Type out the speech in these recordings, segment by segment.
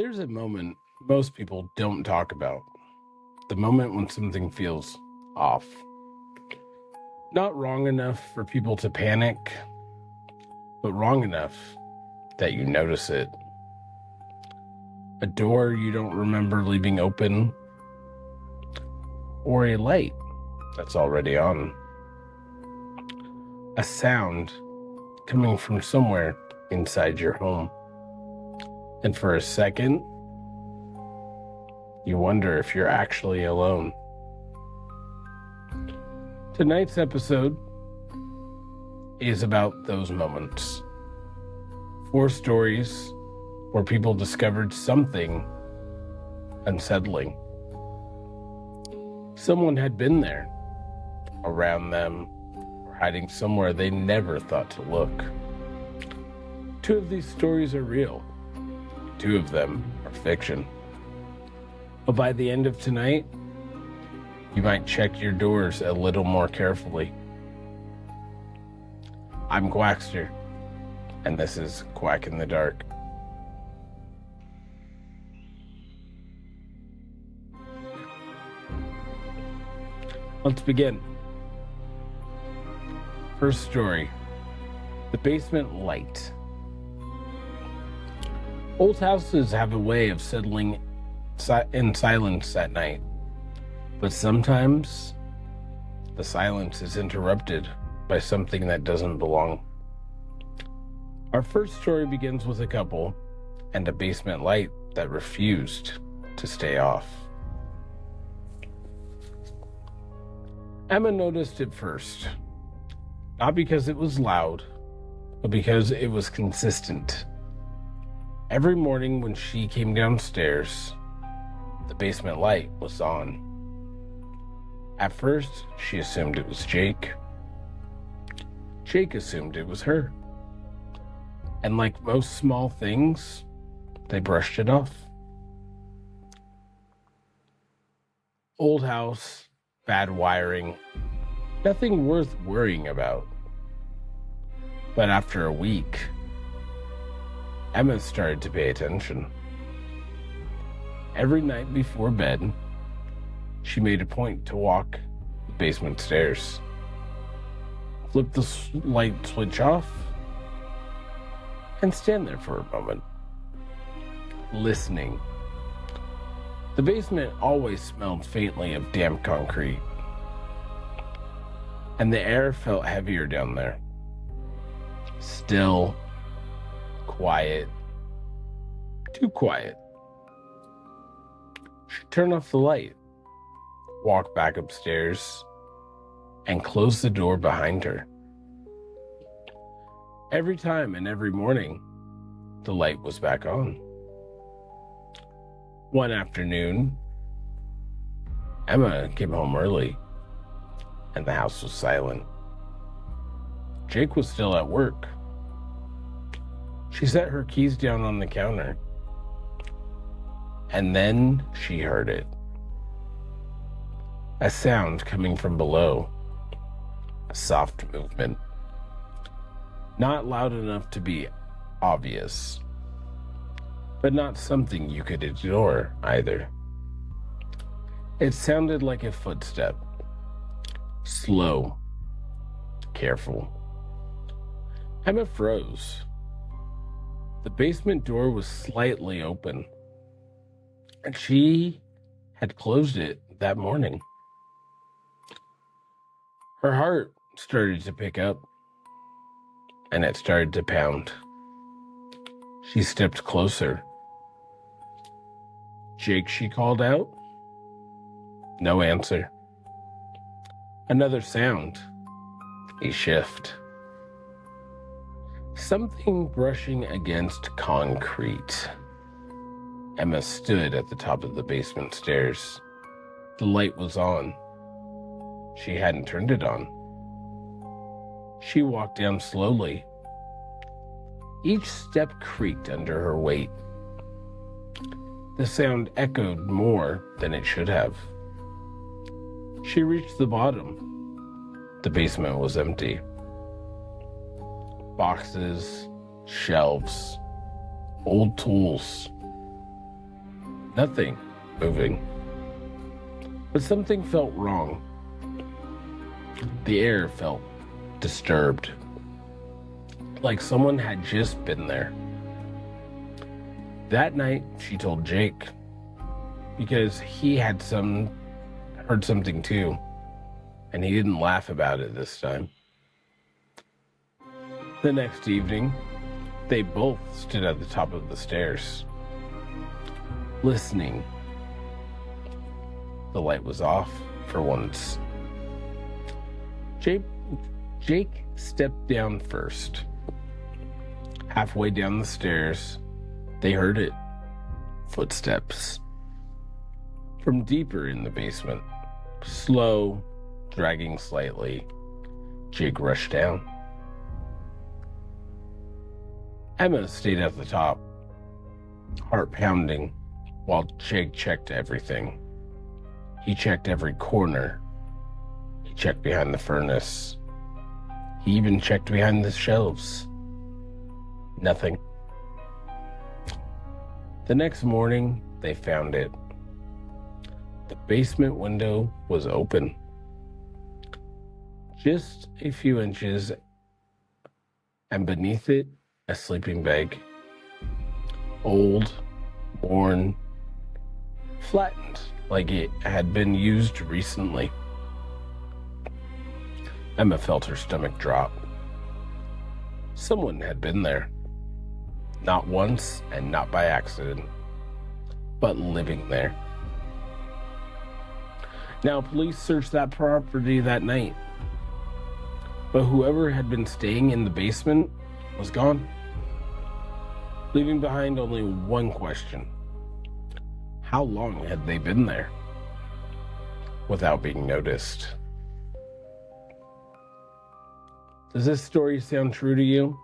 There's a moment most people don't talk about. The moment when something feels off. Not wrong enough for people to panic, but wrong enough that you notice it. A door you don't remember leaving open, or a light that's already on. A sound coming from somewhere inside your home. And for a second, you wonder if you're actually alone. Tonight's episode is about those moments. 4 stories where people discovered something unsettling. Someone had been there, around them, or hiding somewhere they never thought to look. 2 of these stories are real. 2 of them are fiction. But by the end of tonight, you might check your doors a little more carefully. I'm Quackster, and this is Quack in the Dark. Let's begin. First story, the basement light. Old houses have a way of settling in silence at night, but sometimes the silence is interrupted by something that doesn't belong. Our first story begins with a couple and a basement light that refused to stay off. Emma noticed it first, not because it was loud, but because it was consistent. Every morning when she came downstairs, the basement light was on. At first, she assumed it was Jake. Jake assumed it was her. And like most small things, they brushed it off. Old house, bad wiring, nothing worth worrying about. But after a week, Emma started to pay attention. Every night before bed, she made a point to walk the basement stairs, flip the light switch off, and stand there for a moment, listening. The basement always smelled faintly of damp concrete, and the air felt heavier down there. Still, quiet, too quiet. She turned off the light, walked back upstairs, and closed the door behind her. Every time and every morning, the light was back on. One afternoon, Emma came home early, and the house was silent. Jake was still at work. She set her keys down on the counter, and then she heard it. A sound coming from below. A soft movement. Not loud enough to be obvious, but not something you could ignore either. It sounded like a footstep. Slow. Careful. Emma froze. The basement door was slightly open, and she had closed it that morning. Her heart started to pick up, and it started to pound. She stepped closer. Jake, she called out. No answer. Another sound. A shift. Something brushing against concrete. Emma stood at the top of the basement stairs. The light was on. She hadn't turned it on. She walked down slowly. Each step creaked under her weight. The sound echoed more than it should have. She reached the bottom. The basement was empty. Boxes, shelves, old tools, Nothing moving. But something felt wrong. The air felt disturbed, like someone had just been there. That night, she told Jake, because he had heard something too, and he didn't laugh about it this time. The next evening, they both stood at the top of the stairs, listening. The light was off for once. Jake stepped down first. Halfway down the stairs, they heard it. Footsteps. From deeper in the basement. Slow, dragging slightly. Jake rushed down. Emma stayed at the top, heart pounding, while Jake checked everything. He checked every corner. He checked behind the furnace. He even checked behind the shelves. Nothing. The next morning, they found it. The basement window was open. Just a few inches, and beneath it, a sleeping bag. Old, worn, flattened, like it had been used recently. Emma felt her stomach drop. Someone had been there. Not once and not by accident, but living there. Now, police searched that property that night, but whoever had been staying in the basement was gone, leaving behind only one question. How long had they been there without being noticed? Does this story sound true to you?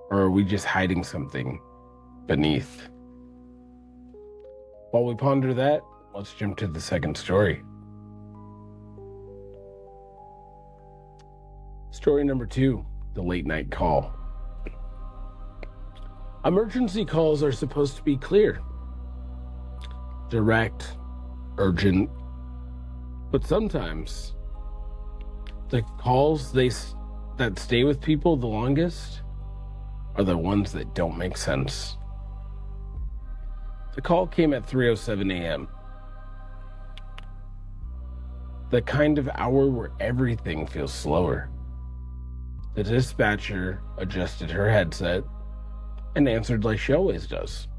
Or are we just hiding something beneath? While we ponder that, let's jump to the second story. Story number 2, the late night call. Emergency calls are supposed to be clear, direct, urgent, but sometimes the calls that stay with people the longest are the ones that don't make sense. The call came at 3:07 a.m. The kind of hour where everything feels slower. The dispatcher adjusted her headset and answered like she always does.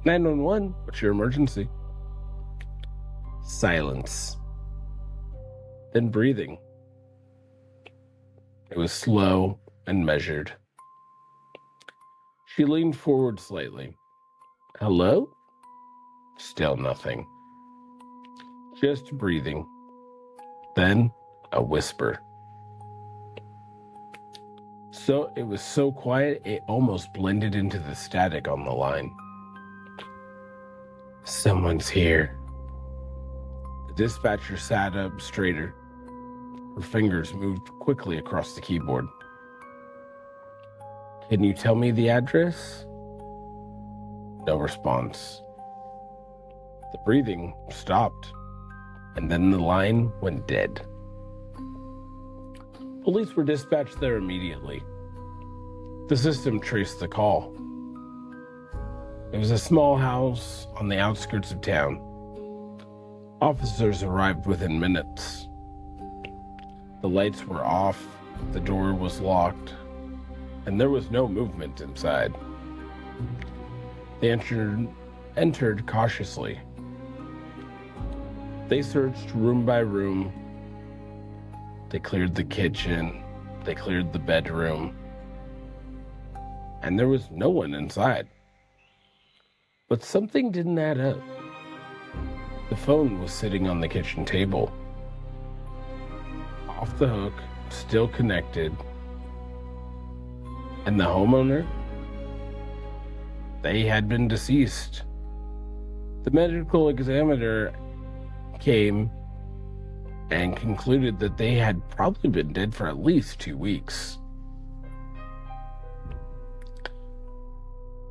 911, what's your emergency? Silence. Then breathing. It was slow and measured. She leaned forward slightly. Hello? Still nothing. Just breathing. Then a whisper. So it was so quiet it almost blended into the static on the line. Someone's here. The dispatcher sat up straighter. Her fingers moved quickly across the keyboard. Can you tell me the address? No response. The breathing stopped, and then the line went dead. Police were dispatched there immediately. The system traced the call. It was a small house on the outskirts of town. Officers arrived within minutes. The lights were off, the door was locked, and there was no movement inside. They entered cautiously. They searched room by room. They cleared the kitchen. They cleared the bedroom. And there was no one inside. But something didn't add up. The phone was sitting on the kitchen table. Off the hook, still connected. And the homeowner? They had been deceased. The medical examiner came and concluded that they had probably been dead for at least 2 weeks.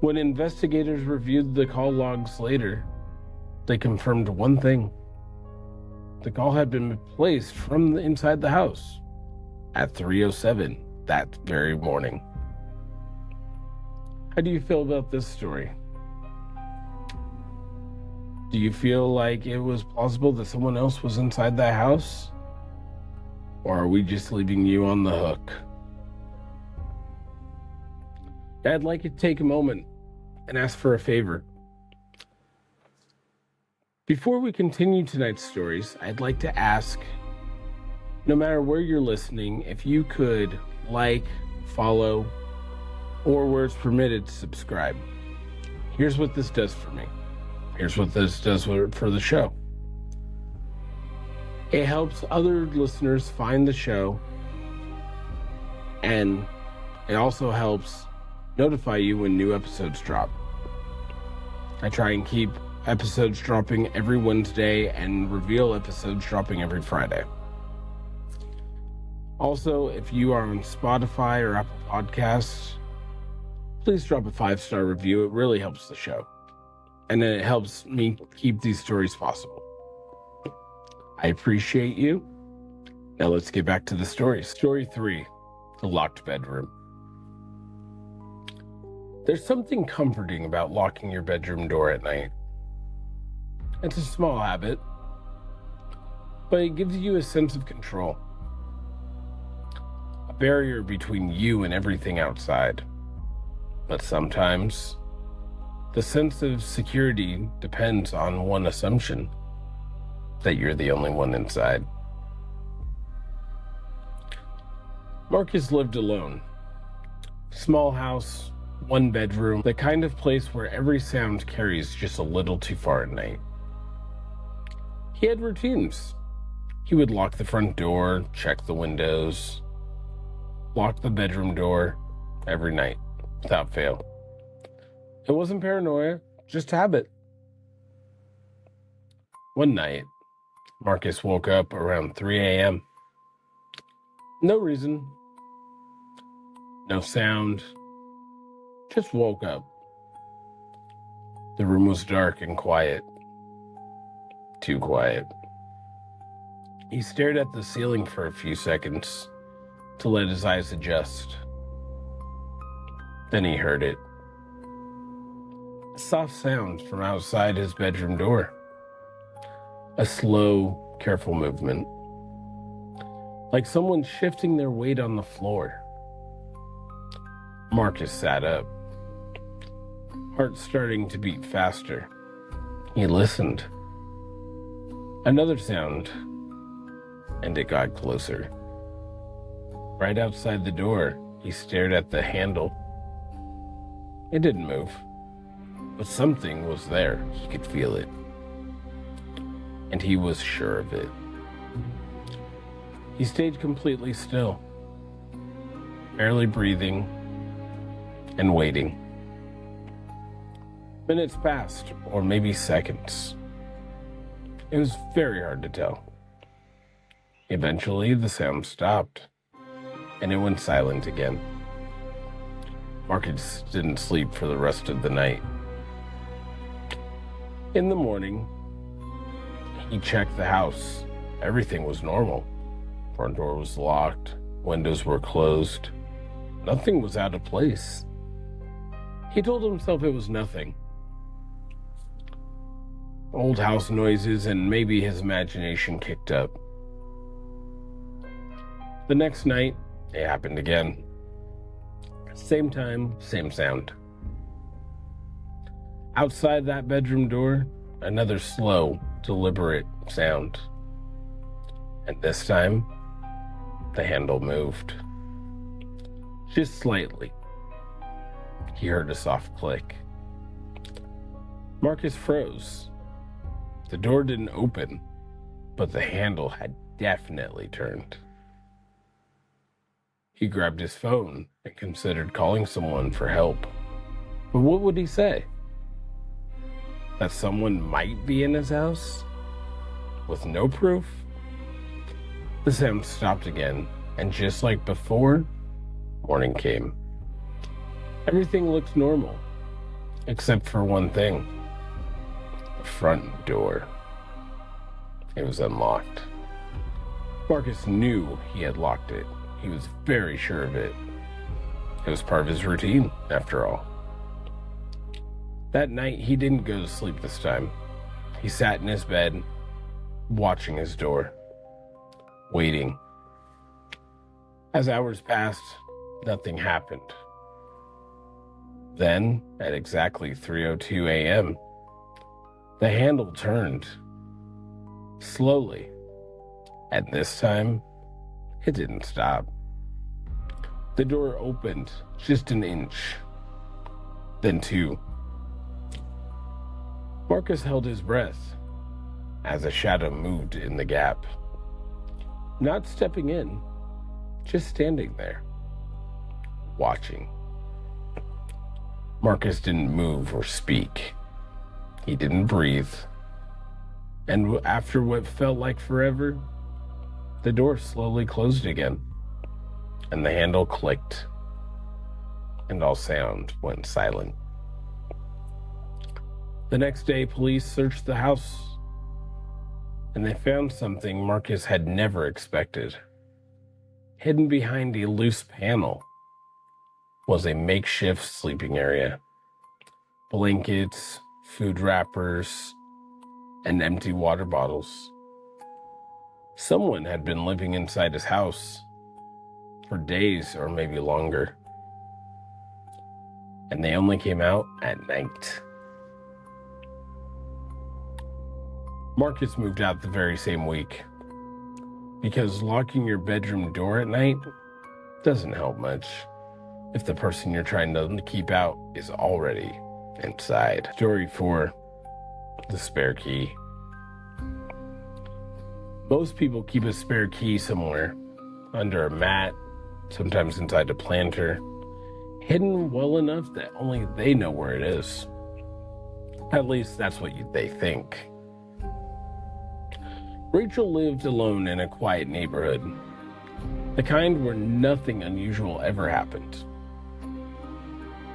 When investigators reviewed the call logs later, they confirmed one thing. The call had been placed from inside the house at 3:07 that very morning. How do you feel about this story? Do you feel like it was plausible that someone else was inside that house? Or are we just leaving you on the hook? I'd like you to take a moment and ask for a favor. Before we continue tonight's stories, I'd like to ask, no matter where you're listening, if you could like, follow, or where it's permitted, subscribe. Here's what this does for me. Here's what this does for the show. It helps other listeners find the show, and it also helps notify you when new episodes drop. I try and keep episodes dropping every Wednesday and reveal episodes dropping every Friday. Also, if you are on Spotify or Apple Podcasts, please drop a 5-star review. It really helps the show. And it helps me keep these stories possible. I appreciate you. Now let's get back to the story. Story 3, the locked bedroom. There's something comforting about locking your bedroom door at night. It's a small habit, but it gives you a sense of control. A barrier between you and everything outside. But sometimes, the sense of security depends on one assumption, that you're the only one inside. Marcus lived alone. Small house, 1 bedroom, the kind of place where every sound carries just a little too far at night. He had routines. He would lock the front door, check the windows, lock the bedroom door every night without fail. It wasn't paranoia, just habit. One night, Marcus woke up around 3 a.m. No reason, no sound, just woke up. The room was dark and quiet. Too quiet. He stared at the ceiling for a few seconds to let his eyes adjust. Then he heard it. A soft sound from outside his bedroom door. A slow, careful movement. Like someone shifting their weight on the floor. Marcus sat up. Heart starting to beat faster. He listened. Another sound, and it got closer. Right outside the door, he stared at the handle. It didn't move, but something was there. He could feel it, and he was sure of it. He stayed completely still, barely breathing and waiting. Minutes passed, or maybe seconds. It was very hard to tell. Eventually, the sound stopped, and it went silent again. Marcus didn't sleep for the rest of the night. In the morning, he checked the house. Everything was normal. Front door was locked, windows were closed. Nothing was out of place. He told himself it was nothing. Old house noises, and maybe his imagination kicked up. The next night, it happened again. Same time, same sound. Outside that bedroom door, another slow, deliberate sound. And this time, the handle moved. Just slightly. He heard a soft click. Marcus froze. The door didn't open, but the handle had definitely turned. He grabbed his phone and considered calling someone for help. But what would he say? That someone might be in his house? With no proof? The sound stopped again, and just like before, morning came. Everything looked normal. except for one thing: the front door. It was unlocked. Marcus knew he had locked it. He was very sure of it. It was part of his routine, after all. That night, he didn't go to sleep this time. He sat in his bed, watching his door, waiting. As hours passed, nothing happened. Then, at exactly 3:02 a.m., the handle turned. Slowly. And this time, it didn't stop. The door opened just an inch, then 2. Marcus held his breath as a shadow moved in the gap. Not stepping in, just standing there, watching. Marcus didn't move or speak. He didn't breathe. And after what felt like forever, the door slowly closed again, and the handle clicked, and all sound went silent. The next day, police searched the house, and they found something Marcus had never expected. Hidden behind a loose panel was a makeshift sleeping area. Blankets, food wrappers, and empty water bottles. Someone had been living inside his house for days or maybe longer, and they only came out at night. Marcus moved out the very same week, because locking your bedroom door at night doesn't help much if the person you're trying to keep out is already inside. Story 4, the spare key. Most people keep a spare key somewhere, under a mat, sometimes inside a planter, hidden well enough that only they know where it is. At least that's what they think. Rachel lived alone in a quiet neighborhood, the kind where nothing unusual ever happened.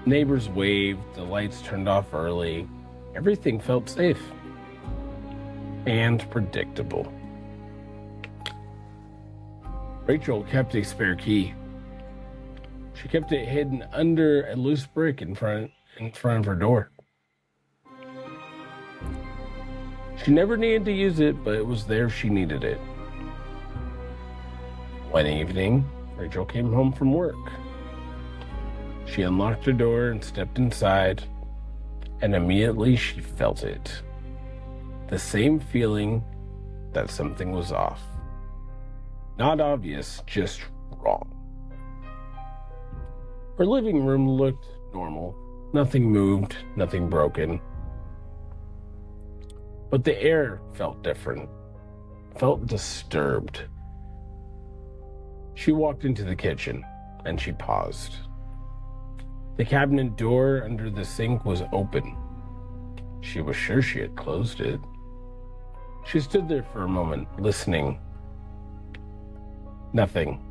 Neighbors waved, the lights turned off early, everything felt safe and predictable. Rachel kept a spare key. She kept it hidden under a loose brick in front of her door. She never needed to use it, but it was there if she needed it. One evening, Rachel came home from work. She unlocked her door and stepped inside, and immediately she felt it. The same feeling that something was off. Not obvious, just wrong. Her living room looked normal. Nothing moved, nothing broken. But the air felt different, felt disturbed. She walked into the kitchen, and she paused. The cabinet door under the sink was open. She was sure she had closed it. She stood there for a moment, listening. Nothing.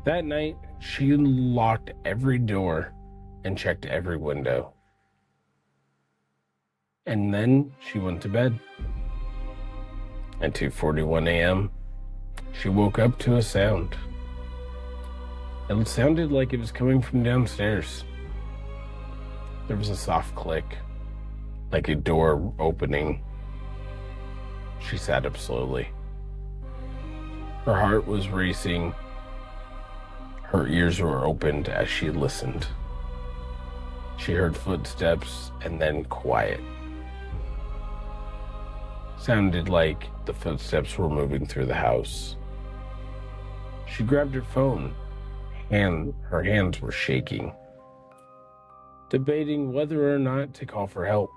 That night, she locked every door and checked every window. And then she went to bed. At 2:41 a.m., she woke up to a sound. It sounded like it was coming from downstairs. There was a soft click, like a door opening. She sat up slowly. Her heart was racing. Her ears were opened as she listened. She heard footsteps and then quiet. Sounded like the footsteps were moving through the house. She grabbed her phone, and her hands were shaking, debating whether or not to call for help.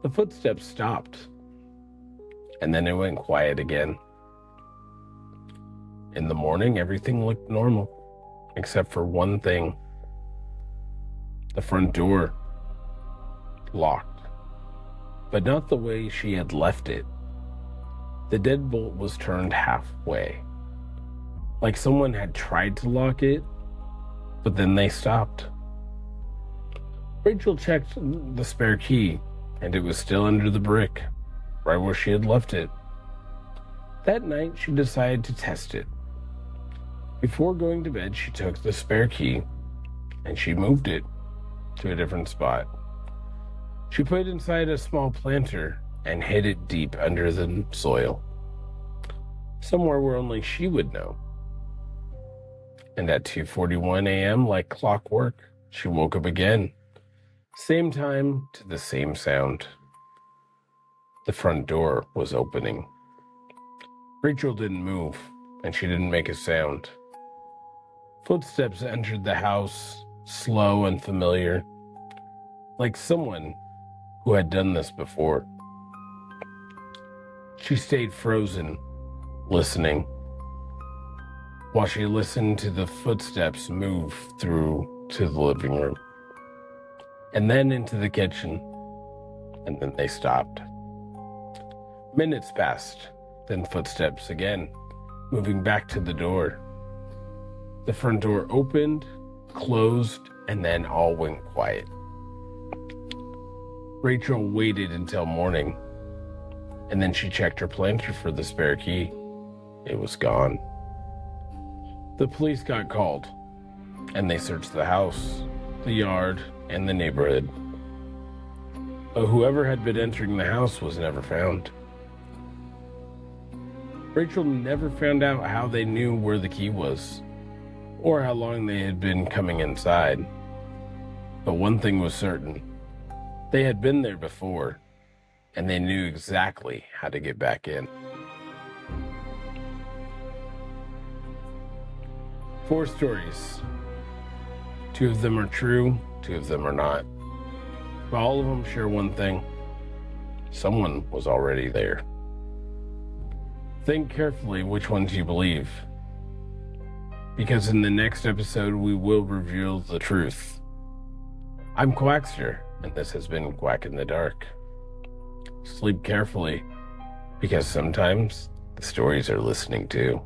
The footsteps stopped, and then it went quiet again. In the morning, everything looked normal, except for one thing. The front door, locked. But not the way she had left it. The deadbolt was turned halfway, like someone had tried to lock it, but then they stopped. Rachel checked the spare key, and it was still under the brick, right where she had left it. That night, she decided to test it. Before going to bed, she took the spare key, and she moved it to a different spot. She put it inside a small planter and hid it deep under the soil, somewhere where only she would know. And at 2:41 a.m., like clockwork, she woke up again. Same time to the same sound. The front door was opening. Rachel didn't move, and she didn't make a sound. Footsteps entered the house, slow and familiar, like someone who had done this before. She stayed frozen, listening, while she listened to the footsteps move through to the living room, and then into the kitchen, and then they stopped. Minutes passed, then footsteps again, moving back to the door. The front door opened, closed, and then all went quiet. Rachel waited until morning, and then she checked her planter for the spare key. It was gone. The police got called, and they searched the house, the yard, and the neighborhood. But whoever had been entering the house was never found. Rachel never found out how they knew where the key was, or how long they had been coming inside. But one thing was certain. They had been there before, and they knew exactly how to get back in. 4 stories. 2 of them are true, 2 of them are not. But all of them share one thing. Someone was already there. Think carefully which ones you believe, because in the next episode we will reveal the truth. I'm Quackster, and this has been Quack in the Dark. Sleep carefully, because sometimes the stories are listening too.